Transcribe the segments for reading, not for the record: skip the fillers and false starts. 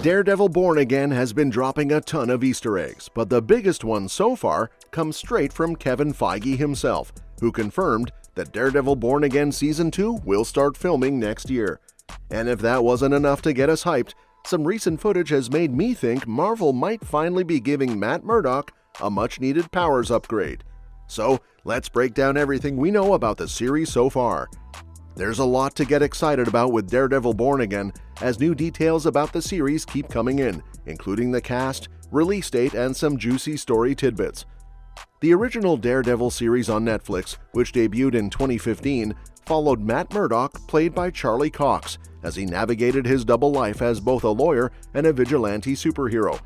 Daredevil Born Again has been dropping a ton of Easter eggs, but the biggest one so far comes straight from Kevin Feige himself, who confirmed that Daredevil Born Again Season 2 will start filming next year. And if that wasn't enough to get us hyped, some recent footage has made me think Marvel might finally be giving Matt Murdock a much-needed powers upgrade. So, let's break down everything we know about the series so far. There's a lot to get excited about with Daredevil Born Again, as new details about the series keep coming in, including the cast, release date, and some juicy story tidbits. The original Daredevil series on Netflix, which debuted in 2015, followed Matt Murdock, played by Charlie Cox, as he navigated his double life as both a lawyer and a vigilante superhero.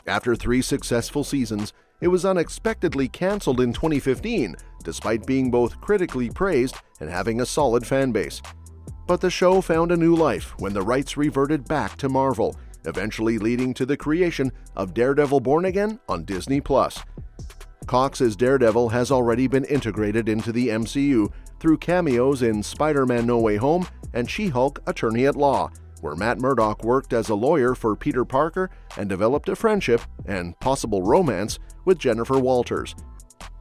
After 3 successful seasons, it was unexpectedly canceled in 2015, despite being both critically praised and having a solid fan base. But the show found a new life when the rights reverted back to Marvel, eventually leading to the creation of Daredevil Born Again on Disney+. Cox's Daredevil has already been integrated into the MCU through cameos in Spider-Man No Way Home and She-Hulk Attorney at Law, where Matt Murdock worked as a lawyer for Peter Parker and developed a friendship and possible romance with Jennifer Walters.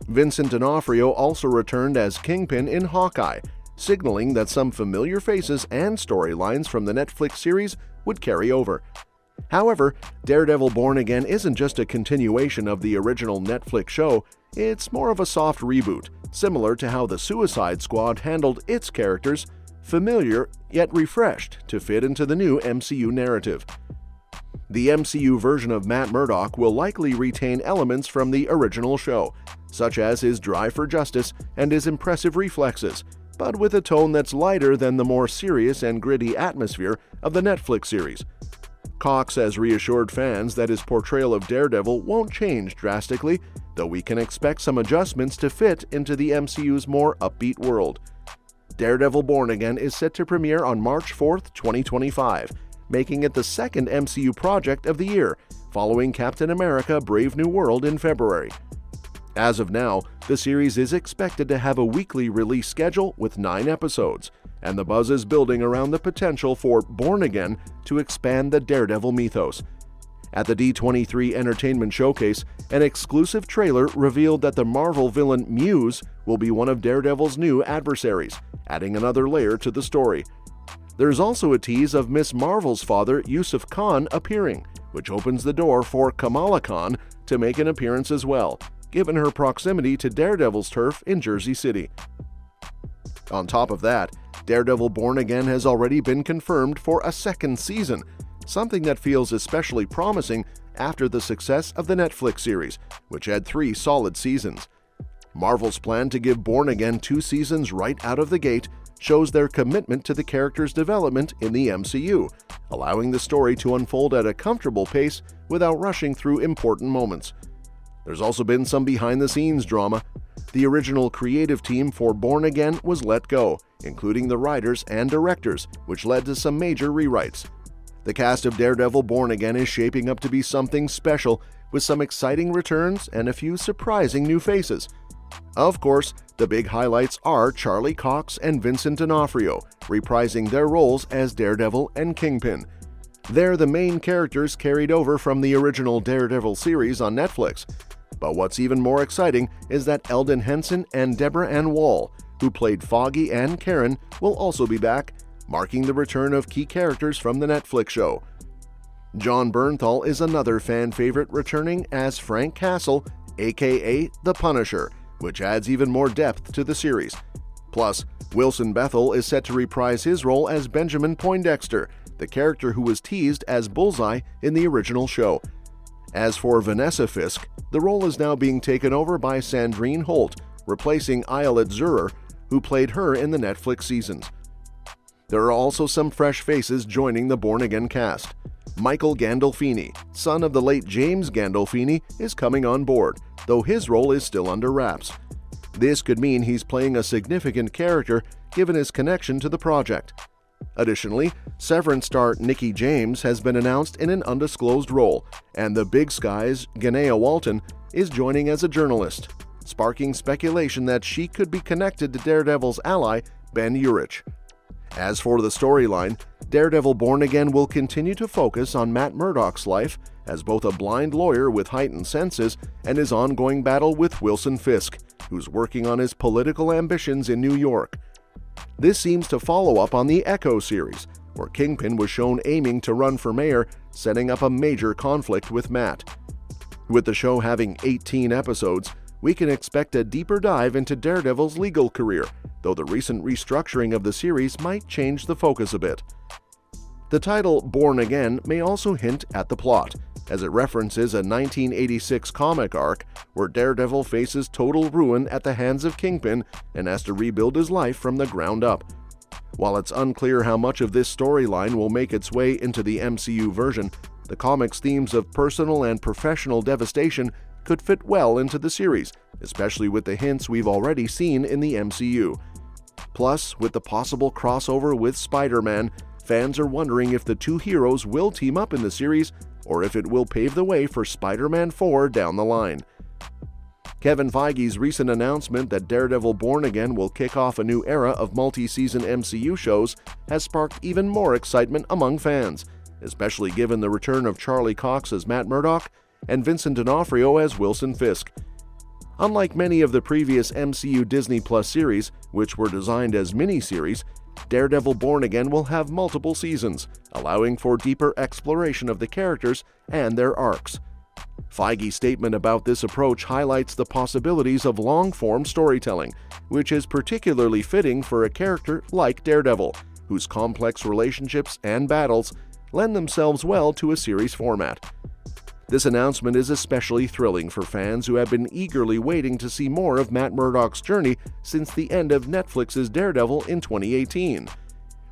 Vincent D'Onofrio also returned as Kingpin in Hawkeye, signaling that some familiar faces and storylines from the Netflix series would carry over. However, Daredevil Born Again isn't just a continuation of the original Netflix show, it's more of a soft reboot, similar to how the Suicide Squad handled its characters, familiar yet refreshed to fit into the new MCU narrative. The MCU version of Matt Murdock will likely retain elements from the original show, such as his drive for justice and his impressive reflexes, but with a tone that's lighter than the more serious and gritty atmosphere of the Netflix series. Cox has reassured fans that his portrayal of Daredevil won't change drastically, though we can expect some adjustments to fit into the MCU's more upbeat world. Daredevil Born Again is set to premiere on March 4th, 2025, making it the second MCU project of the year, following Captain America: Brave New World in February. As of now, the series is expected to have a weekly release schedule with 9 episodes, and the buzz is building around the potential for Born Again to expand the Daredevil mythos. At the D23 Entertainment Showcase, an exclusive trailer revealed that the Marvel villain Muse will be one of Daredevil's new adversaries, adding another layer to the story. There's also a tease of Miss Marvel's father, Yusuf Khan, appearing, which opens the door for Kamala Khan to make an appearance as well, given her proximity to Daredevil's turf in Jersey City. On top of that, Daredevil Born Again has already been confirmed for a second season, something that feels especially promising after the success of the Netflix series, which had 3 solid seasons. Marvel's plan to give Born Again 2 seasons right out of the gate shows their commitment to the character's development in the MCU, allowing the story to unfold at a comfortable pace without rushing through important moments. There's also been some behind-the-scenes drama. The original creative team for Born Again was let go, including the writers and directors, which led to some major rewrites. The cast of Daredevil Born Again is shaping up to be something special, with some exciting returns and a few surprising new faces. Of course, the big highlights are Charlie Cox and Vincent D'Onofrio, reprising their roles as Daredevil and Kingpin. They're the main characters carried over from the original Daredevil series on Netflix. But what's even more exciting is that Eldon Henson and Deborah Ann Wall, who played Foggy and Karen, will also be back, marking the return of key characters from the Netflix show. Jon Bernthal is another fan favorite, returning as Frank Castle, aka The Punisher, which adds even more depth to the series. Plus, Wilson Bethel is set to reprise his role as Benjamin Poindexter, the character who was teased as Bullseye in the original show. As for Vanessa Fisk, the role is now being taken over by Sandrine Holt, replacing Ayelet Zurer, who played her in the Netflix seasons. There are also some fresh faces joining the Born Again cast. Michael Gandolfini, son of the late James Gandolfini, is coming on board, though his role is still under wraps. This could mean he's playing a significant character given his connection to the project. Additionally, Severance star Nikki James has been announced in an undisclosed role, and the Big Sky's Ganea Walton is joining as a journalist. sparking speculation that she could be connected to Daredevil's ally, Ben Urich. As for the storyline, Daredevil Born Again will continue to focus on Matt Murdock's life as both a blind lawyer with heightened senses and his ongoing battle with Wilson Fisk, who's working on his political ambitions in New York. This seems to follow up on the Echo series, where Kingpin was shown aiming to run for mayor, setting up a major conflict with Matt. With the show having 18 episodes, we can expect a deeper dive into Daredevil's legal career, though the recent restructuring of the series might change the focus a bit. The title Born Again may also hint at the plot, as it references a 1986 comic arc where Daredevil faces total ruin at the hands of Kingpin and has to rebuild his life from the ground up. While it's unclear how much of this storyline will make its way into the MCU version, the comic's themes of personal and professional devastation could fit well into the series, especially with the hints we've already seen in the MCU. Plus, with the possible crossover with Spider-Man, fans are wondering if the two heroes will team up in the series or if it will pave the way for Spider-Man 4 down the line. Kevin Feige's recent announcement that Daredevil Born Again will kick off a new era of multi-season MCU shows has sparked even more excitement among fans, especially given the return of Charlie Cox as Matt Murdock and Vincent D'Onofrio as Wilson Fisk. Unlike many of the previous MCU Disney Plus series, which were designed as miniseries, Daredevil Born Again will have multiple seasons, allowing for deeper exploration of the characters and their arcs. Feige's statement about this approach highlights the possibilities of long-form storytelling, which is particularly fitting for a character like Daredevil, whose complex relationships and battles lend themselves well to a series format. This announcement is especially thrilling for fans who have been eagerly waiting to see more of Matt Murdock's journey since the end of Netflix's Daredevil in 2018.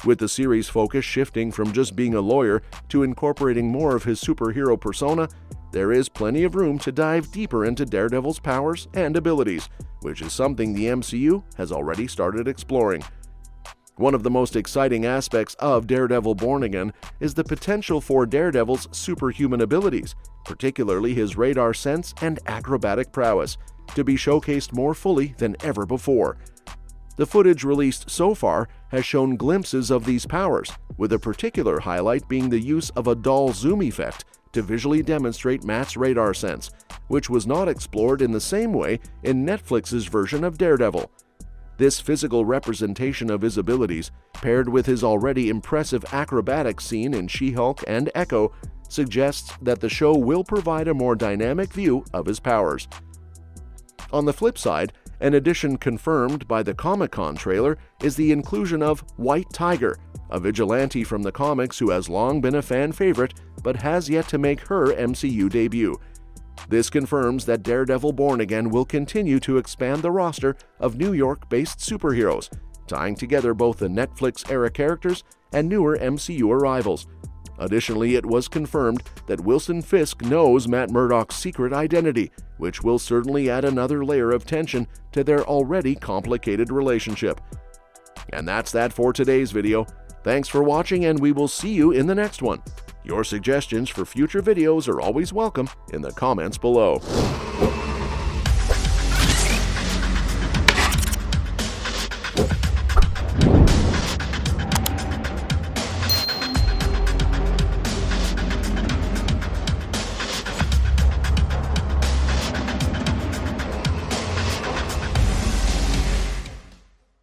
With the series' focus shifting from just being a lawyer to incorporating more of his superhero persona, there is plenty of room to dive deeper into Daredevil's powers and abilities, which is something the MCU has already started exploring. One of the most exciting aspects of Daredevil Born Again is the potential for Daredevil's superhuman abilities, particularly his radar sense and acrobatic prowess, to be showcased more fully than ever before. The footage released so far has shown glimpses of these powers, with a particular highlight being the use of a dull zoom effect to visually demonstrate Matt's radar sense, which was not explored in the same way in Netflix's version of Daredevil. This physical representation of his abilities, paired with his already impressive acrobatics seen in She-Hulk and Echo, suggests that the show will provide a more dynamic view of his powers. On the flip side, an addition confirmed by the Comic-Con trailer is the inclusion of White Tiger, a vigilante from the comics who has long been a fan favorite but has yet to make her MCU debut. This confirms that Daredevil Born Again will continue to expand the roster of New York-based superheroes, tying together both the Netflix-era characters and newer MCU arrivals. Additionally, it was confirmed that Wilson Fisk knows Matt Murdock's secret identity, which will certainly add another layer of tension to their already complicated relationship. And that's that for today's video. Thanks for watching, and we will see you in the next one. Your suggestions for future videos are always welcome in the comments below.